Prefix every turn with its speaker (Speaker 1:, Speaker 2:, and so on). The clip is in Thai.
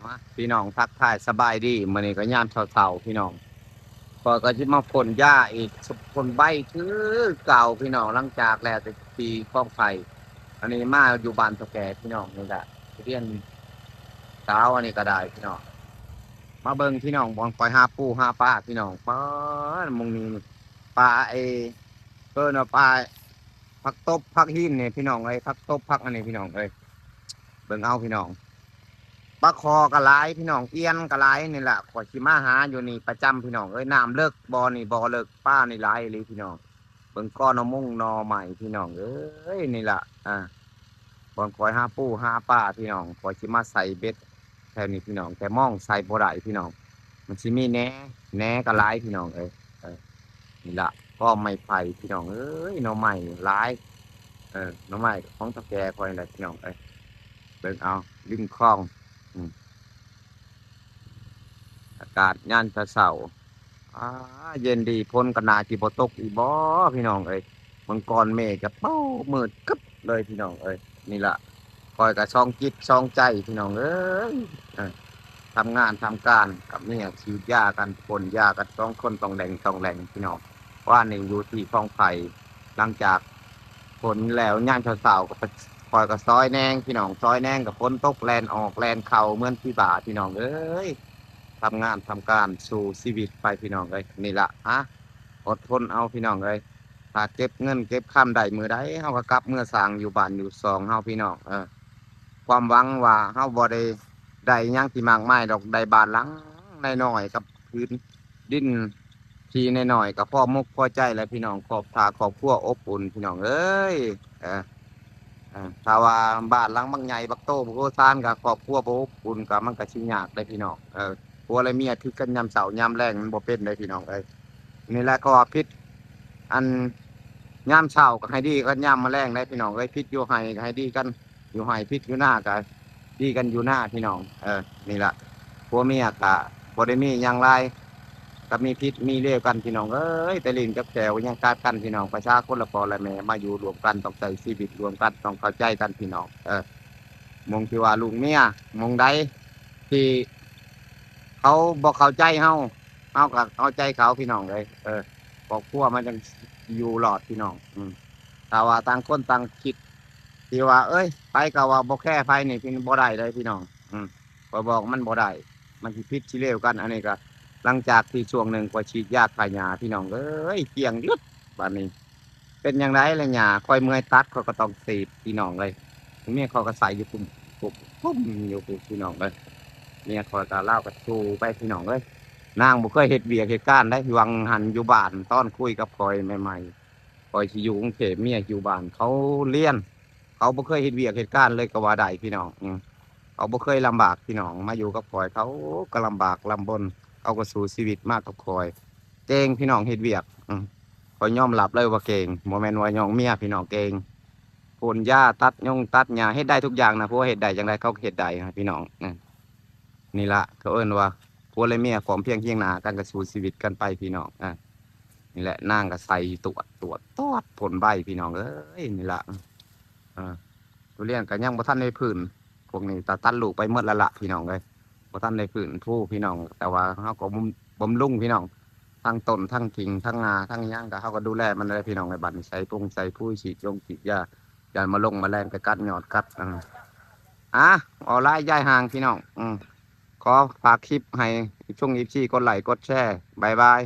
Speaker 1: มาพี่น้องทักทายสบายดีมื้อนี้ก็ยามเช้าๆพี่น้องก็สิมาพ่นหญ้าอีกพ่นใบคือเก่าพี่น้องหลังจากแล้วแต่ปีกองไฟอันนี้มาอยู่บ้านเฒ่าแก่พี่น้องนี่แหละเรียนเช้าอันนี้ก็ได้พี่น้องมาเบิ่งพี่น้องบ่ปล่อยหาปูหาปลาพี่น้องปลามึงนี่ปลาเพิ่นว่าปลาผักตบผักหินนี่พี่น้องเอ้ยผักตบผักอันนี้พี่น้องเอ้ยเบิ่งเอาพี่น้อง ปลาคอกระไรพี่น้องเอียนกระไรนี่แหละขอชิมาหาอยู่นี่ประจำพี่น้องเอ้ยน้ำเลิกบ่อนี่บ่อเลิกป้านี่ไรเลยพี่น้องเบิ่งก้อนนมุ่งนอใหม่พี่น้องเอ้ยนี่แหละบอนคอยหาปูหาป้าพี่น้องขอชิมาใส่เบ็ดแถวนี้พี่น้องแต่มองใส่บ่ได้พี่น้องมันชิมีแหน่กระไรพี่น้องเอ้ยนี่แหละก็ไม่ไผ่พี่น้องเอ้ยหน่อใหม่ร้ายหน่อใหม่ของตะแกคอยอะไรพี่น้องเอ้ยเบิ่งเอาริมคลองอืม อากาศย่านเช้าอ่าเย็นดีพ้นกนาจีบตกอีบ่พี่น้องเอ้ยมังกรเมฆกับเป้ามืดกึบเลยพี่น้องเอ้ยนี่ละคอยกับช่องจิตช่องใจพี่น้องเอ้ยเออทำงานทำการกับเนี่ยฉีดยากันพ่นยากันต้องคนต้องแหล่งพี่น้องว่านี่อยู่ที่คลองไผ่หลังจากฝนแล้วย่านเช้าก็ไปคอยกับซอยแนงพี่น้องซอยแนงกับฝนตกแลนออกแลนเข่าเหมือนพี่บ่าพี่น้องเอ้ย ทำงานทำการสู่ชีวิตไปพี่น้องเลยนี่ละอดทนเอาพี่น้องเลยถ้าเก็บเงินเก็บข้ามใดมือใดเฮาก็กลับเมื่อสร้างอยู่บ้านอยู่ซองเฮาพี่น้องความหวังว่าเฮาบ่ได้หยังที่มากมายดอกได้บ้านหลังน้อยๆกับพื้นดินที่น้อยๆกับพ่อมุกพ่อใจแล้วพี่น้องครอบครัวครอบครัวอบอุ่นพี่น้องเอ้ยเออถ้าว่าบ้านหลังบางใหญ่บักโตบักโกซานกับครอบครัวบ่อบอุ่นก็มันก็สิยากเลยพี่น้องผัวอะไรเมียคือกันยามเสาร์ยามแรงมันบ่เป็นเลยพี่น้องเอ้ยนี่แหละก็พิษอันยามเช้าก็ให้ดีกันยามแมลงได้พี่น้องเอ้ยพิษอยู่ไห้ก็ให้ดีกันอยู่ไห้พิษอยู่หน้าก็ดีกันอยู่หน้าพี่น้องนี่แหละผัวเมียก็บ่ได้มีหยังไรก็มีพิษมีเลี้ยวกันพี่น้องเอ้ยแต่ลิ้นกับแก้วยังกัดกันพี่น้องประชาคนละพ่อละแม่มาอยู่รวมกันต้องใช้ชีวิตรวมกันต้องเข้าใจกันพี่น้องมองที่ว่าลุงเมียมองใดที่ เขาบอกเข้าใจเฮากับเข้าใจเขาพี่น้องเลยบอกพวกมันจังอยู่หลอดพี่น้องแต่ว่าต่างคนต่างคิดที่ว่าเอ้ยไปก็ว่าบ่แค่ไฟนี่พี่บ่ได้เลยพี่น้องบอกมันบ่ได้มันสิผิดสิเลวกันอันนี้ก็หลังจากที่ช่วงหนึ่งก็ฉีดยาฆ่าหญ้าพี่น้องเอ้ยเกลี้ยงยึดบัดนี้เป็นอย่างไรล่ะหญ้าคอยเมื่อยตัดเขาก็ต้องสีดพี่น้องเลยเมียเขาก็ใส่อยู่ปุ่มอยู่พี่น้องเลย เนี่ยคอยกะเล่ากับชูไปพี่น้องเอ้ยนางบ่เคยเฮ็ดเวียกเฮ็ดการได้วังหันอยู่บ้านตอนคุยกับคอยใหม่ๆคอยสิอยู่กรุงเทพเมียอยู่บ้านเขาเรียนเขาบ่เคยเฮ็ดเวียกเฮ็ดการเลยก็ว่าได้พี่น้องเขาบ่เคยลำบากพี่น้องมาอยู่กับคอยเขาก็ลำบากลำบนเขาก็สู้ชีวิตมากกับคอยเก่งพี่น้องเฮ็ดเวียกคอยยอมรับเลยว่าเก่งบ่แม่นว่ายองเมียพี่น้องเก่งโคนหญ้าตัดหญ้าเฮ็ดได้ทุกอย่างนะเพราะว่าเฮ็ดได้จังไดเขาก็เฮ็ดได้นะพี่น้องนี่ละเขาเอิ้นว่าผัวและเมียของเพียงเคียงหน้ากันก็สู้ชีวิตกันไปพี่น้องนี่แหละนางก็ใส่ตรวจตอดผลใบพี่น้องเอ้ยนี่ละทุเรียนก็ยังบ่ทันได้พื้นพวกนี้ตัดลูกไปหมดแล้วล่ะพี่น้องเลยบ่ทันได้พื้นผู้พี่น้องแต่ว่าเฮาก็บำรุงพี่น้องทั้งต้นทั้งกิ่งทั้งงาทั้งหยังก็เฮาก็ดูแลมันเลยพี่น้องในบัดนี้ใส่ใส่ปุ๋ยฉีดยาอย่ามาลงแมลงไปกัดยอดกัดออนไลน์ย้ายห่างพี่น้องขอฝากคลิปให้ช่วงอีพีกดไลค์กดแชร์บายบาย